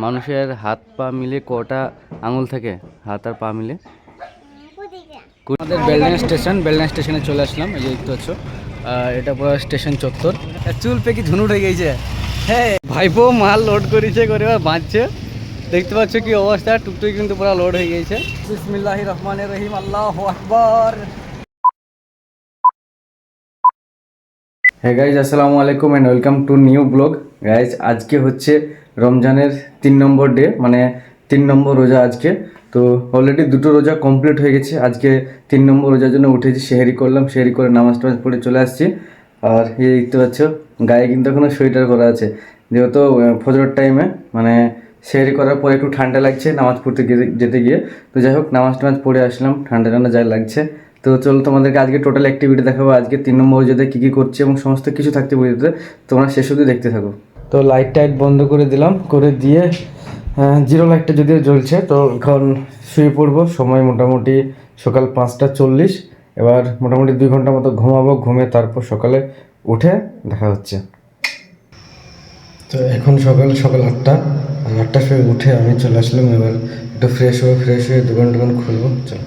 মানুষের হাত পা মিলে কটা আঙুল থাকে? হাত আর পা মিলে আমাদের বেলডাঙ্গা স্টেশনে চলে আসলাম। এই যে দেখতে পাচ্ছ, এটা পুরো স্টেশন চত্বর। চুল পেকি ঝুনুট হয়ে গেছে। হ্যাঁ, ভাইপো মাল লোড করেছে, করে বাঁধছে। দেখতে পাচ্ছ কি অবস্থা, টুকটুকি কিন্তু পুরো লোড হয়ে গেছে। বিসমিল্লাহির রহমানির রহিম, আল্লাহু আকবার। হ্যাঁ গাইজ, আসসালামু আলাইকুম and welcome to new blog. Guys, আজকে হচ্ছে রমজানের 3 নম্বর ডে, মানে 3 নম্বর রোজা আজকে। তো অলরেডি 2টো রোজা কমপ্লিট হয়ে গেছে। আজকে 3 নম্বর রোজার জন্য উঠেছি, সেহরি করলাম, সেহরি করে নামাজ টামাজ পড়ে চলে আসছি। আর এই দেখতে পাচ্ছ, গায়ে কিন্তু এখনও সোয়েটার করা আছে, যেহেতু ফজরের টাইমে মানে সেহরি করার পর একটু ঠান্ডা লাগছে নামাজ পড়তে যেতে গিয়ে। তো যাই হোক, নামাজ টামাজ পড়ে আসলাম, ঠান্ডা ঠান্ডা যাই লাগছে। তো চলো তোমাদেরকে আজকে টোটাল অ্যাক্টিভিটি দেখাবো, আজকে 3 নম্বর রোজাতে কী কী করছে এবং সমস্ত কিছু থাকতে ভিডিওতে, তোমরা শেষ অবধি দেখতে থাকো। তো লাইট টাইট বন্ধ করে দিলাম, করে দিয়ে জিরো লাইটটা যদিও জ্বলছে। তো এখন শুয়ে পড়বো, সময় মোটামুটি সকাল 5টা 40। এবার মোটামুটি 2 ঘন্টা মতো ঘুমাবো, ঘুমিয়ে তারপর সকালে উঠে দেখা হচ্ছে। তো এখন সকাল 8টা, আর 8টার সময় উঠে আমি চলে আসলাম। এবার একটু ফ্রেশ হয়ে দোকান খুলবো। চলো,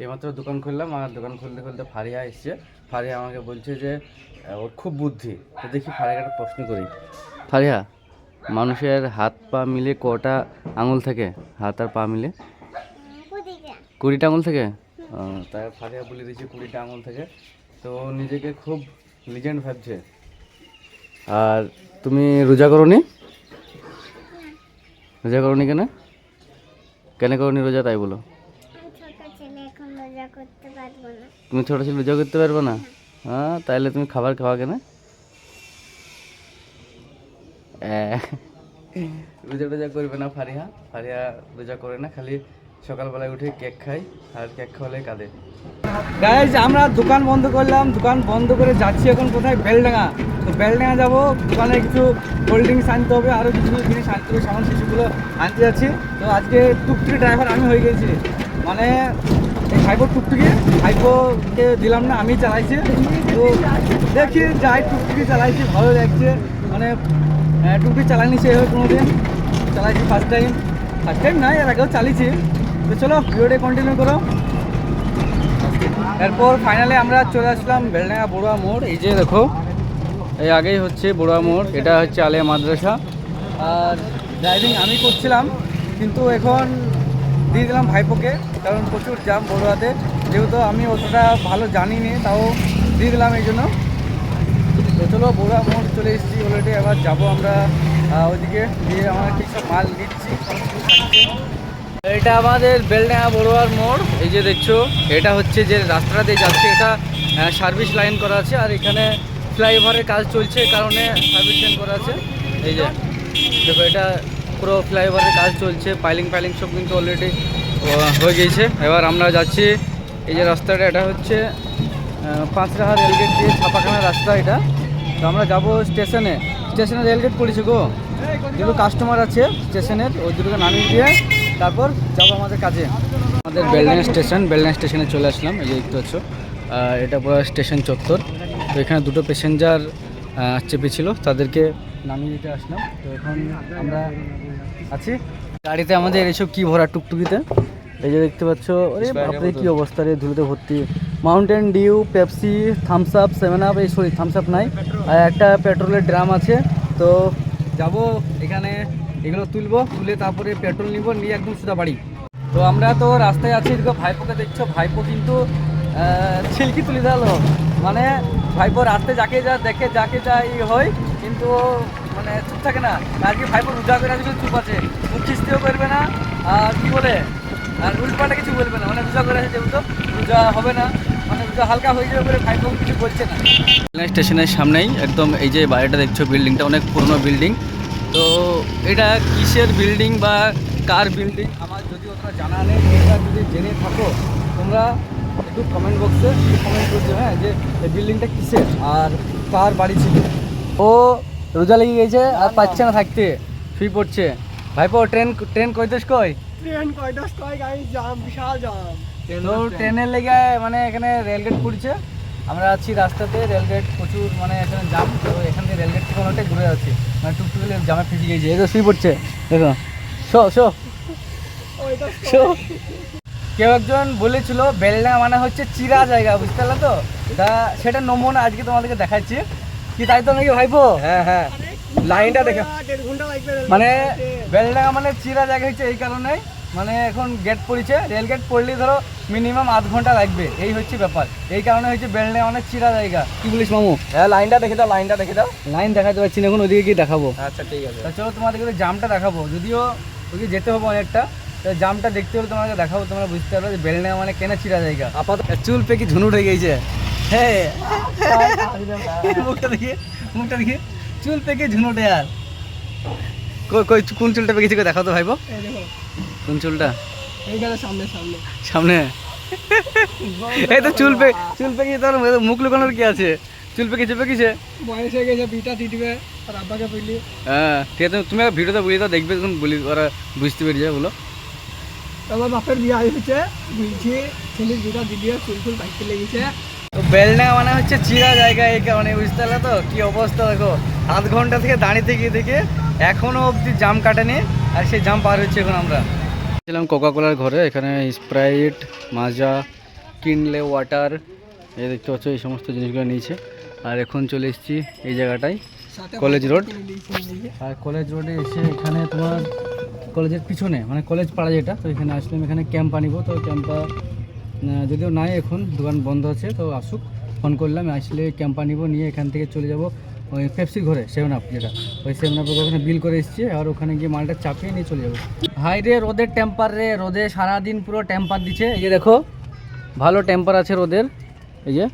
এইমাত্র দোকান খুললাম, আর দোকান খুলতে খুলতে ফারিয়া এসছে। ফারিয়া আমাকে বলছে যে ওর খুব বুদ্ধি। তো দেখি ফারিয়াকে একটা প্রশ্ন করি। ফারিয়া, মানুষের হাত পা মিলে কটা আঙুল থাকে? হাত আর পা মিলে 20টা আঙুল থাকে। তাই ফারিয়া বলে দিয়েছে 20টা আঙুল থাকে। তো নিজেকে খুব লিজেন্ড ভাবছে। আর তুমি রোজা করোনি? রোজা করোনি কেন? কেন করোনি রোজা, তাই বলো। তুমি ছোট ছেলে, রোজা করতে পারবে না? হ্যাঁ, তাইলে তুমি খাবার খাওয়া কেন? রোজা টোজা করবে না ফারিয়া। ফারিয়া রোজা করে না, খালি সকালবেলায় উঠে কেক খাই, আর কেক খাওয়ালে কাঁদে। গাইজ, আমরা দোকান বন্ধ করলাম, দোকান বন্ধ করে যাচ্ছি এখন কোথায়? বেলডাঙ্গা। তো বেলডাঙ্গা যাবো, দোকানে কিছু কোল্ড ড্রিঙ্কস আনতে হবে, আরও কিছু জিনিস আনতে হবে, সামান কিছুগুলো আনতে যাচ্ছি। তো আজকে টুকটুকি ড্রাইভার আমি হয়ে গেছি, মানে এই ভাইপোর টুকটুকি, ভাইপোকে দিলাম না, আমি চালাইছি। তো দেখি যাই, টুকটুকি চালাইছি, ভালো লাগছে। মানে টুকটুকি চালাইনি সেভাবে কোনো দিন, চালাইছি ফার্স্ট টাইম নয়, এর আগেও চালিয়েছি। তো চলো ভিডিওটা কন্টিনিউ করো। এরপর ফাইনালি আমরা চলে আসলাম বেলডাঙ্গা বড়ুয়া মোড়। এই যে দেখো, এই আগেই হচ্ছে বড়ুয়া মোড়, এটা হচ্ছে আলিয়া মাদ্রাসা। আর ড্রাইভিং আমি করছিলাম, কিন্তু এখন দিয়ে দিলাম ভাইপোকে, কারণ প্রচুর জ্যাম বড়ুয়াতে, যেহেতু আমি অতটা ভালো জানি নি, তাও দিয়ে দিলাম এই জন্য। তো চলো, বড়ুয়া মোড় চলে এসেছি অলরেডি। এবার যাবো আমরা ওইদিকে, দিয়ে আমরা কিছু মাল নিচ্ছি। এটা আমাদের বেলডাঙ্গা বড়ুয়ার মোড়। এই যে দেখছো, এটা হচ্ছে যে রাস্তাটা দিয়ে যাচ্ছে, এটা সার্ভিস লাইন করা আছে, আর এখানে ফ্লাইওভারের কাজ চলছে, এই কারণে সার্ভিস লাইন করা আছে। এই যে দেখো, এটা পুরো ফ্লাইওভারের কাজ চলছে, পাইলিং সব কিন্তু অলরেডি হয়ে গিয়েছে। এবার আমরা যাচ্ছি, এই যে রাস্তাটা, এটা হচ্ছে পাঁচরাহা রেলগেট দিয়ে ছাপাখানা রাস্তা এটা। তো আমরা যাবো স্টেশনে রেলগেট পড়েছে গো, যেগুলো কাস্টমার আছে স্টেশনের, ওই দুটোকে নামিয়ে দিয়ে তারপর যাবো আমাদের কাজে। আমাদের বেলডাঙ্গা স্টেশনে চলে আসলাম। এই যে দেখতে পাচ্ছ, এটা পুরো স্টেশন চত্বর। তো এখানে 2টো প্যাসেঞ্জার চেপেছিল, তাদেরকে নামিয়ে দিতে আসলাম। তো এখন আমরা আছি গাড়িতে। আমাদের এইসব কি ভরা টুকটুকিতে, এই যে দেখতে পাচ্ছ, আরে বাপরে কি অবস্থা রে, ধুলোতে ভর্তি। Mountain Dew, Pepsi, Thums Up, 7 Up, এই সরি থামস আপ নাই, আর একটা পেট্রোলের ড্রাম আছে। তো যাব এখানে, এগুলো তুলে তারপরে পেট্রোল নিব, নিয়ে একদম সোজা বাড়ি। তো আমরা তো রাস্তায় আছি, এদিকে ভাইপোকে দেখছো, ভাইপো কিন্তু ছিলকি তুলে দিল। মানে ভাইপো রাস্তায় যাকে যাই হয়, কিন্তু মানে চুপ থাকে না। আজকে ভাইপো রোজা করে আছে, চুপ আছে, মুখ খিস্তিও করবে না, আর কি বলে, আর উল্পাটা কিছু বলবে না। মানে রোজা করে আছে, যেহেতু রোজা হবে না, মানে রোজা হালকা হয়ে যাবে বলে ভাইপো কিছু বলছে না। স্টেশনের সামনেই একদম, এই যে বাড়িটা দেখছো, বিল্ডিংটা অনেক পুরনো বিল্ডিং। তো এটা কিসের বিল্ডিং বা কার বিল্ডিং আমার যদি ওটা জানা নেই, তোমরা যদি জেনে থাকো তোমরা একটু কমেন্ট বক্সে কমেন্ট করছো, হ্যাঁ, যে এই বিল্ডিংটা কিসের আর কার বাড়ি ছিল। ও রোজা লেগে গেছে আর পাচ্ছে না থাকতে, শুয়ে পড়ছে। ভাইপো, ট্রেন কয়টাস কয়? গাড়ি জাম, বিশাল জাম। তো ট্রেনের লেগে মানে এখানে রেলগেট পড়ছে, আমরা আছি রাস্তাতে, রেলগেট প্রচুর, মানে এখানে জাম। তো এখান থেকে রেলগেট থেকে অনেকটাই ঘুরে যাচ্ছি, মানে টুকটুকি জামে ফেঁসে গিয়েছে, এই তো শুয়ে পড়ছে। দেখো শো শো শো। কেউ একজন বলেছিল বেলডাঙ্গা মানে হচ্ছে চিরা জায়গা, বুঝতে পারলে তো? তা সেটা নমুনা আজকে তোমাদেরকে দেখাচ্ছি। কি তাই তো নাকি ভাইপো? হ্যাঁ হ্যাঁ, লাইনটা দেখে মানে বেলডাঙ্গা মানে চিরা জায়গা হচ্ছে এই কারণে, মানে এখন গেট পড়েছে, রেল গেট পড়লে ধরো মিনিমাম আধ ঘন্টা লাগবে, এই হচ্ছে ব্যাপার। এই কারণে হচ্ছে বেলডাঙ্গা মানে চিরা জায়গা। কি বলিস মামু? হ্যাঁ, লাইনটা দেখে দাও, লাইনটা দেখে দাও। লাইন দেখাতে পারছি না এখন, ওদিকে গিয়ে দেখাবো। আচ্ছা ঠিক আছে। তা চলো তোমাদেরকে তো জামটা দেখাবো, যদিও ওদিকে যেতে হবে অনেকটা। তো জামটা দেখতে হলে তোমাকে দেখাবো, তোমরা বুঝতে পারবে যে বেলডাঙ্গা মানে কেনা চিরা জায়গা। আপাতত চুল পেকে ঝুনুট হয়ে গেছে। হ্যাঁ মুখটা দেখি, মুখটা দেখি, চুল পেকে ঝুনুটে। আর কই কোন চুলটা পেকেছে দেখাও তো ভাইবো, কোন চুলটা? সামনে সামনে সামনে। এই তো চুল পেকে, তোর মুখ লুকানোর কি আছে? চুল পেকেছে পেকেছে, বয়স হয়ে গেছে, বিটা দিবে আর আব্বাকে বললি। হ্যাঁ ঠিক আছে, তুমি ভিডিওটা বলি দাও, দেখবে তখন বলি, ওরা বুঝতে পেরে যায়। বলো। আমার বাপের বিয়ে হয়েছে, বুঝছি ছেলের বিটা দিদিয়ে চুল ফুল বাইকতে লেগেছে। তো বেলডাঙ্গা মানে হচ্ছে চিরা জায়গা, এই কারণে বুঝতে পারলে তো কি অবস্থা। দেখো আধ ঘন্টা থেকে দাঁড়িয়ে থেকে দেখে এখনো অবধি জাম কাটেনি, আর সেই জাম পার হচ্ছে এখন। আমরা ছিলাম কোকাকোলার ঘরে, এখানে স্প্রাইট, মাজা, কিনলে ওয়াটার, এই দেখতে পাচ্ছ, এই সমস্ত জিনিসগুলো নিয়েছে। আর এখন চলে এসেছি এই জায়গাটায়, কলেজ রোড। আর কলেজ রোডে এসে এখানে তোমার কলেজের পিছনে, মানে কলেজ পাড়া যেটা, তো এখানে আসলাম। এখানে ক্যাম্পা নিব, তো ক্যাম্পা যদিও নাই এখন, দোকান বন্ধ আছে, তো আসুক, ফোন করলাম, আসলে ক্যাম্পা নিব, নিয়ে এখান থেকে চলে যাব ওই পেপসির ঘরে, 7 আপ যেটা, ওই 7 আপের ওখানে বিল করে এসেছি, আর ওখানে গিয়ে মালটা চাপিয়ে নিয়ে চলে যাবো। হাই রে রোদের টেম্পার রে, রোদে সারাদিন পুরো টেম্পার দিচ্ছে। এই যে দেখো ভালো টেম্পার আছে রোদের, এই যে,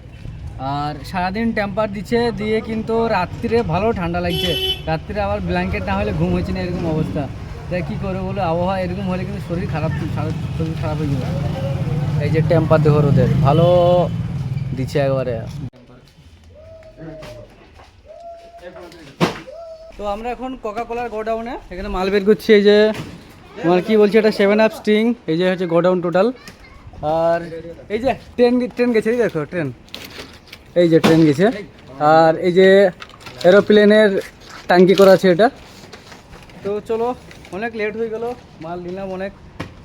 আর সারাদিন টেম্পার দিচ্ছে, দিয়ে কিন্তু রাত্রিরে ভালো ঠান্ডা লাগছে। রাত্রিরে আবার ব্ল্যাঙ্কেট না হলে ঘুম হচ্ছে না, এরকম অবস্থা। তাই কী করবো বলো, আবহাওয়া এরকম হলে কিন্তু শরীর খারাপ, শরীর খারাপ হয়ে যাবে। এই যে টেম্পার দেখো রোদের, ভালো দিচ্ছে একবারে। তো আমরা এখন কোকাকোলার গোডাউনে এখানে মাল বের করছি। এই যে তোমার কি বলছি, এটা 7 আপ স্টিং, এই যে হচ্ছে গোডাউন টোটাল। আর এই যে ট্রেন গেছে, এই দেখো ট্রেন, এই যে ট্রেন গেছে। আর এই যে এরোপ্লেনের ট্যাঙ্কি করা আছে এটা। তো চলো, অনেক লেট হয়ে গেল, মাল নিলাম অনেক,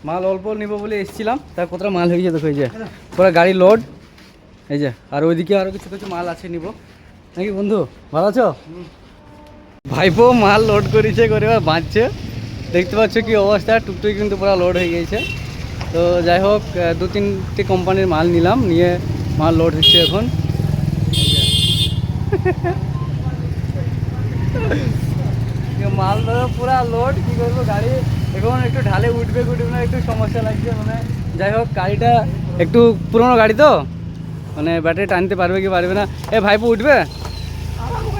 মাল অল্প নিব বলে এসেছিলাম, তার কতটা মাল হয়ে গেছে দেখো, এই যে পুরো গাড়ি লোড। এই যে আর ওইদিকে আরও কিছু কিছু মাল আছে নিব, নাকি বন্ধু? ভালো আছো? ভাইপো মাল লোড করেছে, করে বাঁচছে, দেখতে পাচ্ছ কি অবস্থা, টুকটুকি কিন্তু পুরো লোড হয়ে গিয়েছে। তো যাই হোক, 2-3টে কোম্পানির মাল নিলাম, নিয়ে মাল লোড হচ্ছে এখন। মাল ধরো পুরা লোড, কী করবো, গাড়ি এখন একটু ঢালে উঠবে না, একটু সমস্যা লাগছে। মানে যাই হোক, গাড়িটা একটু পুরোনো গাড়ি তো, মানে ব্যাটারি টানতে পারবে কি পারবে না। এ ভাইপো উঠবে,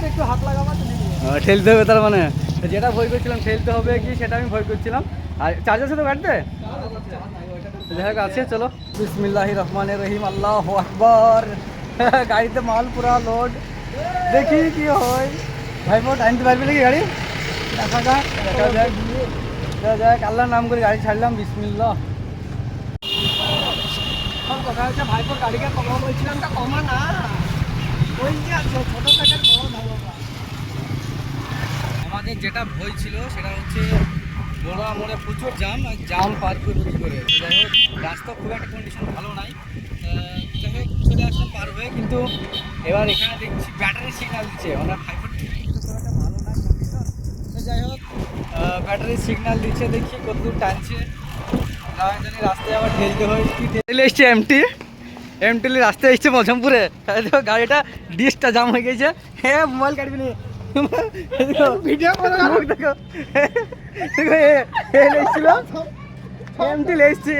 একটু হাত লাগাবা, ঠেলতে হবে তার মানে, যেটা ভয় করছিলাম ঠেলতে হবে কি সেটা আমি ভয় করছিলাম। আর চার্জ আছে তো গাড়িতে, যাই হোক আছে। চলো, বিসমিল্লাহির রহমানির রহিম, আল্লাহু আকবার। গাড়িতে মাল পুরা লোড, দেখি কি হয়। ভাইপো টানতে পারবে নাকি গাড়ি, দেখা যাক, দেখা যাক। আল্লাহর নাম করে গাড়ি ছাড়লাম, বিসমিল্লাহ। কথা হচ্ছে ভাইপোর গাড়িকে কমা বলছিলাম, তা কমা না, ওই যে ছোট প্যাকেট বড় ধারণা। আমাদের যেটা ভয় ছিল সেটা হচ্ছে বড় মোড়ে প্রচুর জাম, আর জাম পার করবো কী করে। যাই হোক, রাস্তা খুব একটা কন্ডিশন ভালো নাই, যাই হোক চলে আসলাম পার হয়ে। কিন্তু এবার এখানে দেখছি ব্যাটারি সিগন্যাল দিচ্ছে, মানে ফাইবার কিন্তু খুব একটা ভালো নাই কন্ডিশন। তো যাই হোক, ব্যাটারি সিগন্যাল দিচ্ছে, দেখি কতদূর টানছে, জানি রাস্তায় আবার ঠেলতে হয়। কি ঠেলে এসছে এমটি রাস্তায় এসছে মজমপুরে, গাড়িটা ডিসটা জাম হয়ে গেছে। হ্যাঁ, মোবাইল কাটবি নি, ভিডিও দেখো দেখো, এসেছিল এমটি এসছে,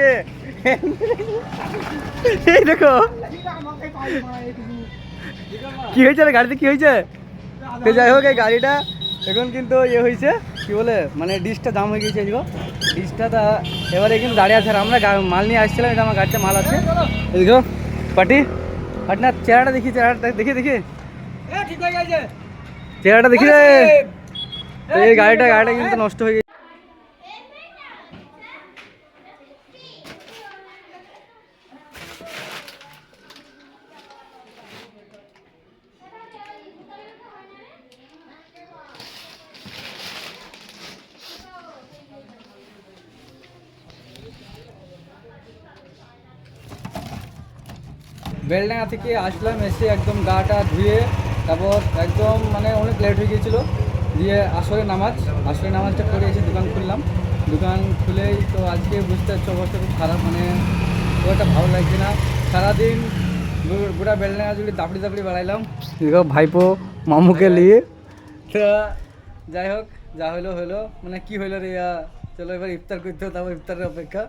এই দেখো কি হয়েছে রে গাড়িতে, কি হয়েছে? তো যাই হোক, এই গাড়িটা এখন কিন্তু ইয়ে হয়েছে, কি বলে, মানে ডিসটা জাম হয়ে গেছে। ডিসটা তা এবারে কিন্তু দাঁড়িয়ে আছে, আর আমরা মাল নিয়ে আসছিলাম, এটা আমার গাড়িতে মাল আছে। দেখো পাটি পাটনার চেহারাটা দেখি, চেহারাটা দেখি দেখি, ঠিক হয়ে গেছে, চেহারাটা দেখি রে। এই গাড়িটা কিন্তু নষ্ট হয়ে গেছে। বেলডাঙা থেকে আসলাম, এসে একদম গাটা ধুয়ে তারপর একদম মানে অনেক লেট হয়ে গিয়েছিলো, দিয়ে আসরের নামাজটা করে এসে দোকান খুললাম। দোকান খুলেই তো আজকে বুঝতে পারছি অবস্থা খুব খারাপ, মানে খুব একটা ভালো লাগছে না। সারাদিন গোটা বেলডাঙা জুড়ে দাপড়ি বেড়াইলাম দেখো ভাইপো মামুকে নিয়ে। তো যাই হোক, যা হলো মানে কি হইলো রে, চলো এবার ইফতার করতে হবে, তারপর ইফতারের অপেক্ষা।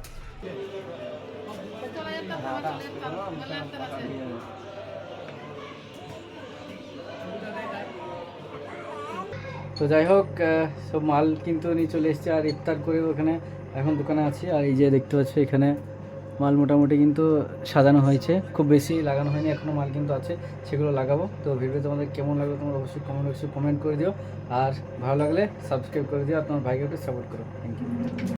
তো যাই হোক, সব মাল কিন্তু নিয়ে চলে এসেছে, আর ইফতার করে ওখানে এখন দোকানে আছি। আর এই যে দেখতে পাচ্ছ এখানে মাল মোটামুটি কিন্তু সাজানো হয়েছে, খুব বেশি লাগানো হয়নি এখনও, মাল কিন্তু আছে, সেগুলো লাগাবো। তো ভিডিও তোমাদের কেমন লাগলো তোমরা অবশ্যই কমেন্ট করে দিও, আর ভালো লাগলে সাবস্ক্রাইব করে দিও, আর তোমার ভাইকে একটু সাপোর্ট করো। Thank you.